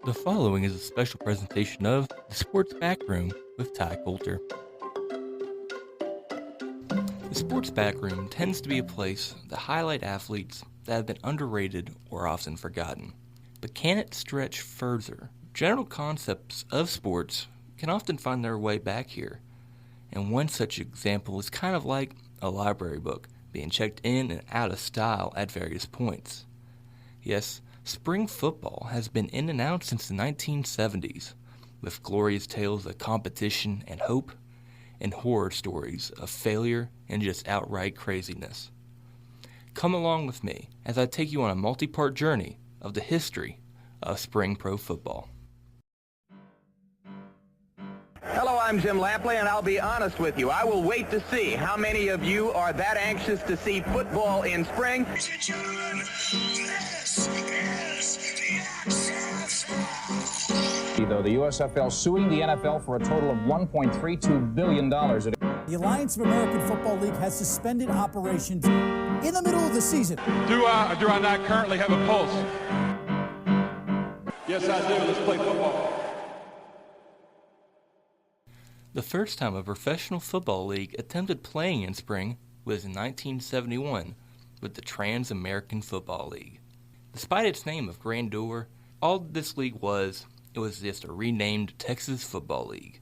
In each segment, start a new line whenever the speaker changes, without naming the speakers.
The following is a special presentation of the Sports Backroom with Ty Coulter. The Sports Backroom tends to be a place to highlight athletes that have been underrated or often forgotten. But can it stretch further? General concepts of sports can often find their way back here. And one such example is kind of like a library book being checked in and out of style at various points. Yes, spring football has been in and out since the 1970s, with glorious tales of competition and hope, and horror stories of failure and just outright craziness. Come along with me as I take you on a multi-part journey of the history of spring pro football.
Hello, I'm Jim Lampley, and I'll be honest with you. I will wait to see how many of you are that anxious to see football in spring.
Ladies and gentlemen, this is the USFL.
Though the USFL suing the NFL for a total of $1.32 billion.
The Alliance of American Football League has suspended operations in the middle of the season.
Do I or do I not currently have a pulse? Yes, I do. Let's play football.
The first time a professional football league attempted playing in spring was in 1971 with the Trans-American Football League. Despite its name of grandeur, all this league was just a renamed Texas Football League,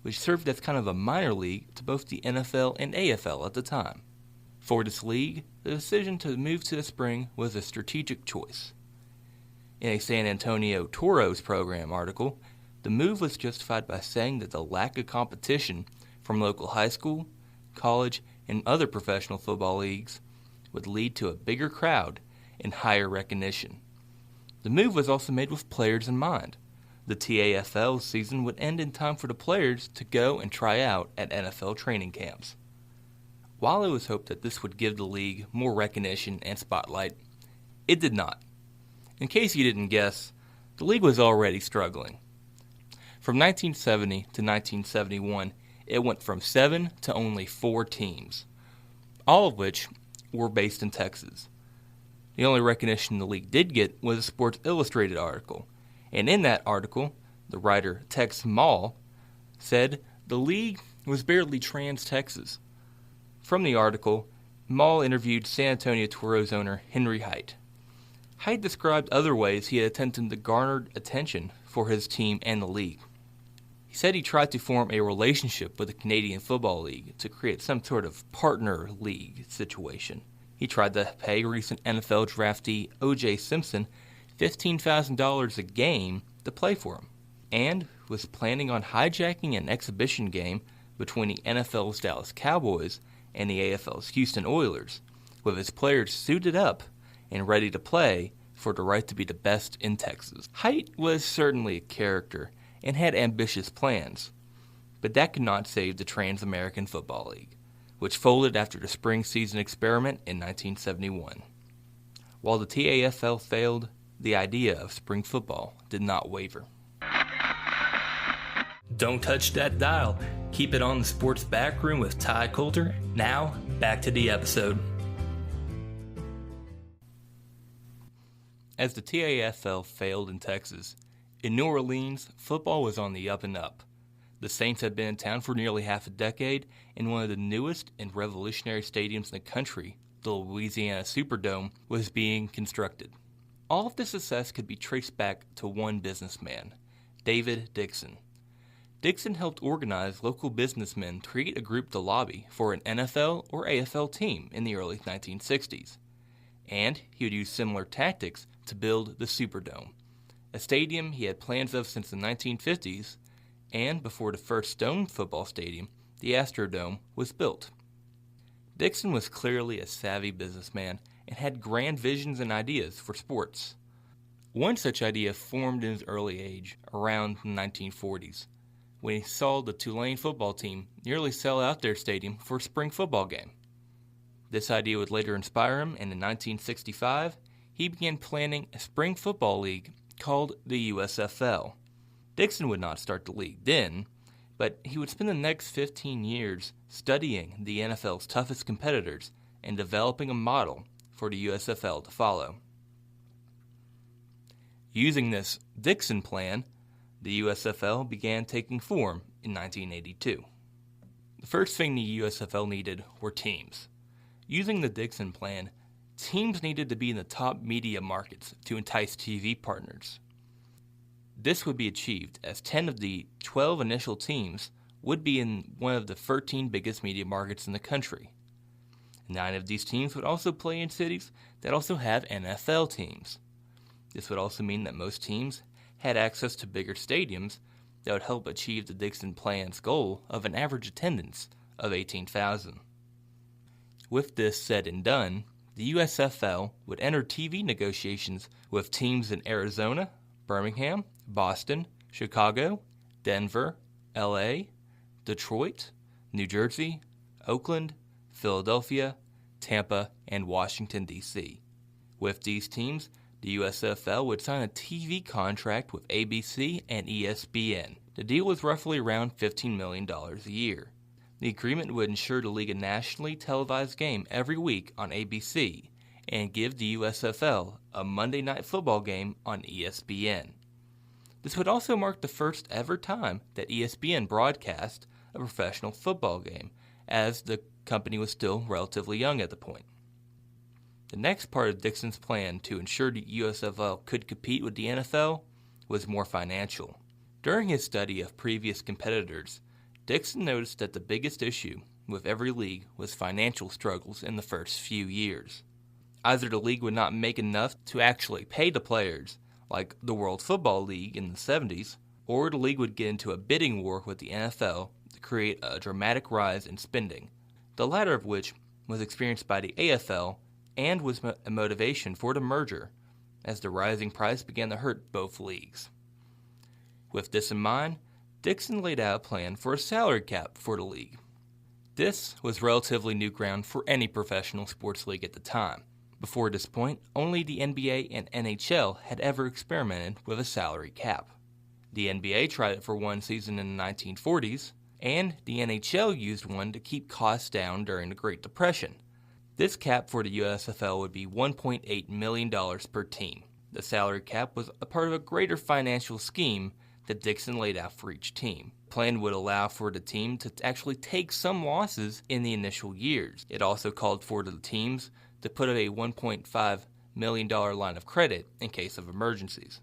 which served as kind of a minor league to both the NFL and AFL at the time. For this league, the decision to move to the spring was a strategic choice. In a San Antonio Toros program article, the move was justified by saying that the lack of competition from local high school, college, and other professional football leagues would lead to a bigger crowd and higher recognition. The move was also made with players in mind. The TAFL season would end in time for the players to go and try out at NFL training camps. While it was hoped that this would give the league more recognition and spotlight, it did not. In case you didn't guess, the league was already struggling. From 1970 to 1971, it went from 7 to only 4 teams, all of which were based in Texas. The only recognition the league did get was a Sports Illustrated article, and in that article, the writer Tex Mall said the league was barely trans-Texas. From the article, Mall interviewed San Antonio Toros owner Henry Height. Height described other ways he had attempted to garner attention for his team and the league. He said he tried to form a relationship with the Canadian Football League to create some sort of partner league situation. He tried to pay recent NFL draftee O.J. Simpson $15,000 a game to play for him, and was planning on hijacking an exhibition game between the NFL's Dallas Cowboys and the AFL's Houston Oilers, with his players suited up and ready to play for the right to be the best in Texas. Height was certainly a character and had ambitious plans, but that could not save the Trans-American Football League, which folded after the spring season experiment in 1971. While the TAFL failed, the idea of spring football did not waver. Don't touch that dial. Keep it on the Sports Backroom with Ty Coulter. Now, back to the episode. As the TAFL failed in Texas, in New Orleans, football was on the up and up. The Saints had been in town for nearly half a decade, and one of the newest and revolutionary stadiums in the country, the Louisiana Superdome, was being constructed. All of this success could be traced back to one businessman, David Dixon. Dixon helped organize local businessmen to create a group to lobby for an NFL or AFL team in the early 1960s. And he would use similar tactics to build the Superdome, a stadium he had plans of since the 1950s, and before the first stone football stadium, the Astrodome, was built. Dixon was clearly a savvy businessman and had grand visions and ideas for sports. One such idea formed in his early age, around the 1940s, when he saw the Tulane football team nearly sell out their stadium for a spring football game. This idea would later inspire him, and in 1965, he began planning a spring football league called the USFL. Dixon would not start the league then, but he would spend the next 15 years studying the NFL's toughest competitors and developing a model for the USFL to follow. Using this Dixon plan, the USFL began taking form in 1982. The first thing the USFL needed were teams. Using the Dixon plan, teams needed to be in the top media markets to entice TV partners. This would be achieved as 10 of the 12 initial teams would be in one of the 13 biggest media markets in the country. 9 of these teams would also play in cities that also have NFL teams. This would also mean that most teams had access to bigger stadiums that would help achieve the Dixon plan's goal of an average attendance of 18,000. With this said and done, the USFL would enter TV negotiations with teams in Arizona, Birmingham, Boston, Chicago, Denver, LA, Detroit, New Jersey, Oakland, Philadelphia, Tampa, and Washington, D.C. With these teams, the USFL would sign a TV contract with ABC and ESPN. The deal was roughly around $15 million a year. The agreement would ensure the league a nationally televised game every week on ABC and give the USFL a Monday Night Football game on ESPN. This would also mark the first ever time that ESPN broadcast a professional football game, as the company was still relatively young at the point. The next part of Dixon's plan to ensure the USFL could compete with the NFL was more financial. During his study of previous competitors, Dixon noticed that the biggest issue with every league was financial struggles in the first few years. Either the league would not make enough to actually pay the players, like the World Football League in the 70s, or the league would get into a bidding war with the NFL to create a dramatic rise in spending, the latter of which was experienced by the AFL and was a motivation for the merger, as the rising price began to hurt both leagues. With this in mind, Dixon laid out a plan for a salary cap for the league. This was relatively new ground for any professional sports league at the time. Before this point, only the NBA and NHL had ever experimented with a salary cap. The NBA tried it for one season in the 1940s, and the NHL used one to keep costs down during the Great Depression. This cap for the USFL would be $1.8 million per team. The salary cap was a part of a greater financial scheme that Dixon laid out for each team. The plan would allow for the team to actually take some losses in the initial years. It also called for the teams to put up a $1.5 million line of credit in case of emergencies.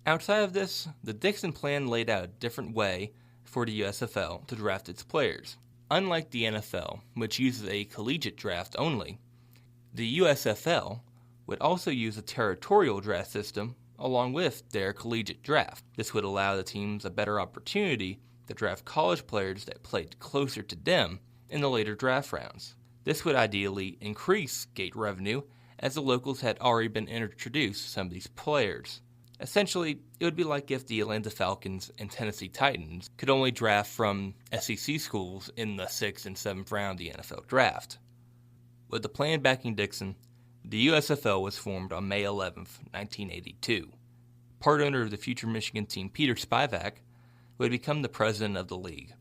Outside of this, the Dixon plan laid out a different way for the USFL to draft its players. Unlike the NFL, which uses a collegiate draft only, the USFL would also use a territorial draft system along with their collegiate draft. This would allow the teams a better opportunity to draft college players that played closer to them in the later draft rounds. This would ideally increase gate revenue, as the locals had already been introduced to some of these players. Essentially, it would be like if the Atlanta Falcons and Tennessee Titans could only draft from SEC schools in the 6th and 7th round of the NFL Draft. With the plan backing Dixon, the USFL was formed on May 11, 1982. Part owner of the future Michigan team Peter Spivak would become the president of the league,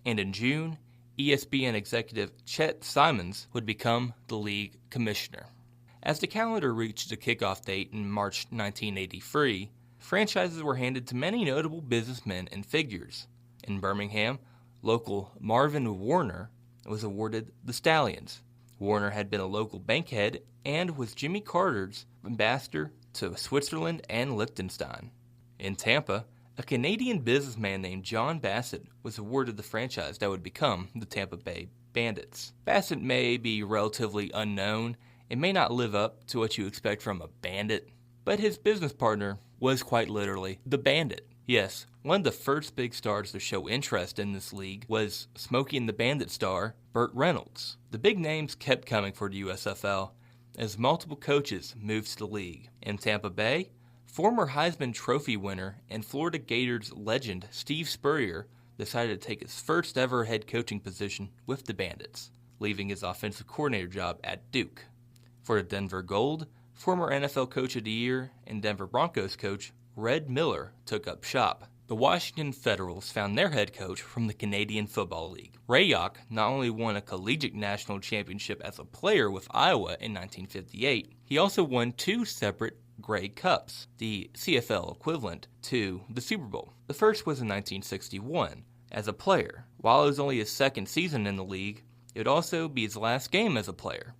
and in June, ESPN executive Chet Simons would become the league commissioner. As the calendar reached the kickoff date in March 1983, franchises were handed to many notable businessmen and figures. In Birmingham, local Marvin Warner was awarded the Stallions. Warner had been a local bankhead and was Jimmy Carter's ambassador to Switzerland and Liechtenstein. In Tampa, a Canadian businessman named John Bassett was awarded the franchise that would become the Tampa Bay Bandits. Bassett may be relatively unknown and may not live up to what you expect from a bandit, but his business partner was quite literally the Bandit. Yes, one of the first big stars to show interest in this league was Smokey and the Bandit star Burt Reynolds. The big names kept coming for the USFL as multiple coaches moved to the league. In Tampa Bay, former Heisman Trophy winner and Florida Gators legend Steve Spurrier decided to take his first ever head coaching position with the Bandits, leaving his offensive coordinator job at Duke. For the Denver Gold, former NFL Coach of the Year and Denver Broncos coach Red Miller took up shop. The Washington Federals found their head coach from the Canadian Football League. Ray Yauch not only won a collegiate national championship as a player with Iowa in 1958, he also won 2 separate Grey Cups, the CFL equivalent to the Super Bowl. The first was in 1961 as a player. While it was only his second season in the league, it would also be his last game as a player,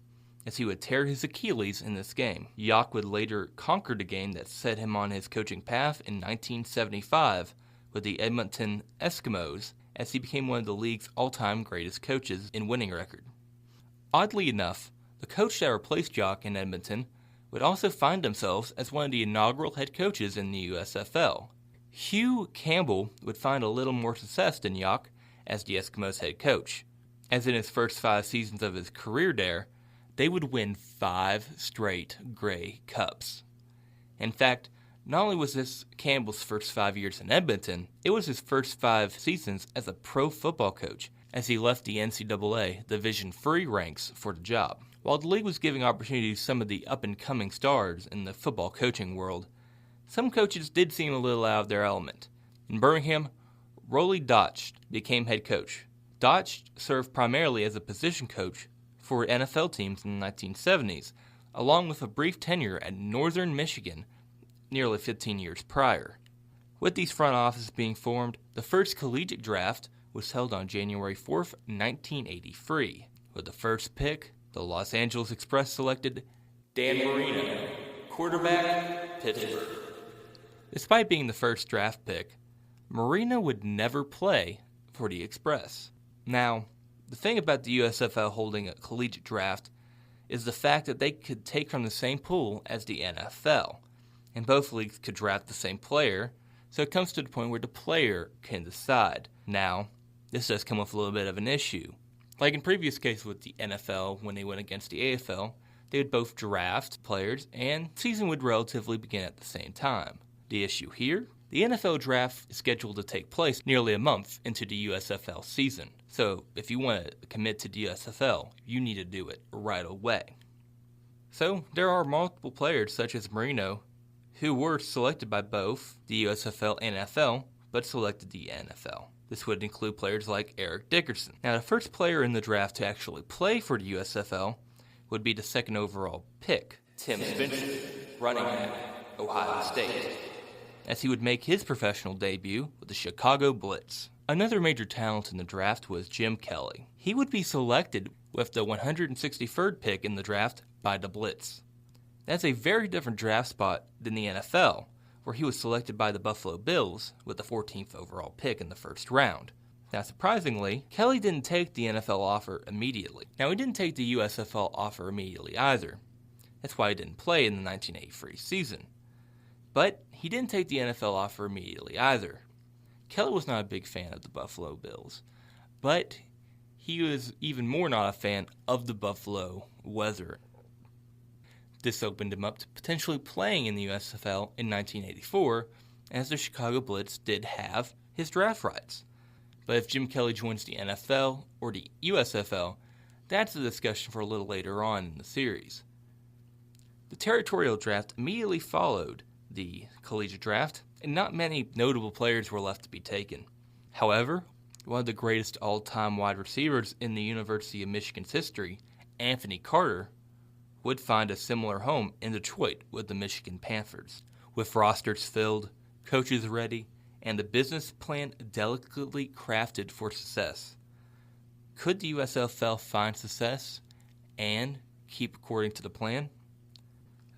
as he would tear his Achilles in this game. Yock would later conquer the game that set him on his coaching path in 1975 with the Edmonton Eskimos, as he became one of the league's all-time greatest coaches in winning record. Oddly enough, the coach that replaced Yock in Edmonton would also find themselves as one of the inaugural head coaches in the USFL. Hugh Campbell would find a little more success than Yock as the Eskimos head coach, as in his first 5 seasons of his career there, they would win 5 straight Grey Cups. In fact, not only was this Campbell's first 5 years in Edmonton, it was his first 5 seasons as a pro football coach, as he left the NCAA Division III ranks for the job. While the league was giving opportunities to some of the up-and-coming stars in the football coaching world, some coaches did seem a little out of their element. In Birmingham, Rollie Dotsch became head coach. Dotsch served primarily as a position coach for NFL teams in the 1970s, along with a brief tenure at Northern Michigan nearly 15 years prior. With these front offices being formed, the first collegiate draft was held on January 4th, 1983. With the first pick, the Los Angeles Express selected Dan Marino, quarterback, Pittsburgh. Despite being the first draft pick, Marino would never play for the Express. Now, the thing about the USFL holding a collegiate draft is the fact that they could take from the same pool as the NFL, and both leagues could draft the same player, so it comes to the point where the player can decide. Now, this does come with a little bit of an issue. Like in previous cases with the NFL, when they went against the AFL, they would both draft players, and season would relatively begin at the same time. The issue here? The NFL draft is scheduled to take place nearly a month into the USFL season. So if you want to commit to the USFL, you need to do it right away. So there are multiple players such as Marino who were selected by both the USFL and NFL, but selected the NFL. This would include players like Eric Dickerson. Now the first player in the draft to actually play for the USFL would be the second overall pick, Tim Spencer, running back, Ohio State, as he would make his professional debut with the Chicago Blitz. Another major talent in the draft was Jim Kelly. He would be selected with the 163rd pick in the draft by the Blitz. That's a very different draft spot than the NFL, where he was selected by the Buffalo Bills with the 14th overall pick in the first round. Now surprisingly, Kelly didn't take the NFL offer immediately. Now he didn't take the USFL offer immediately either. That's why he didn't play in the 1983 season. But he didn't take the NFL offer immediately either. Kelly was not a big fan of the Buffalo Bills, but he was even more not a fan of the Buffalo weather. This opened him up to potentially playing in the USFL in 1984, as the Chicago Blitz did have his draft rights. But if Jim Kelly joins the NFL or the USFL, that's a discussion for a little later on in the series. The Territorial draft immediately followed the collegiate draft, and not many notable players were left to be taken. However, one of the greatest all-time wide receivers in the University of Michigan's history, Anthony Carter, would find a similar home in Detroit with the Michigan Panthers. With rosters filled, coaches ready, and a business plan delicately crafted for success, could the USFL find success and keep according to the plan?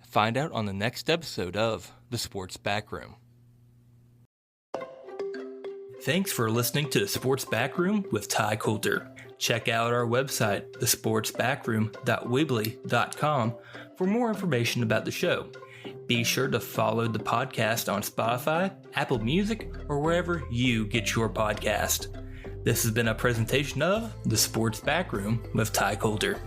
Find out on the next episode of The Sports Backroom. Thanks for listening to The Sports Backroom with Ty Coulter. Check out our website, thesportsbackroom.weebly.com, for more information about the show. Be sure to follow the podcast on Spotify, Apple Music, or wherever you get your podcast. This has been a presentation of The Sports Backroom with Ty Coulter.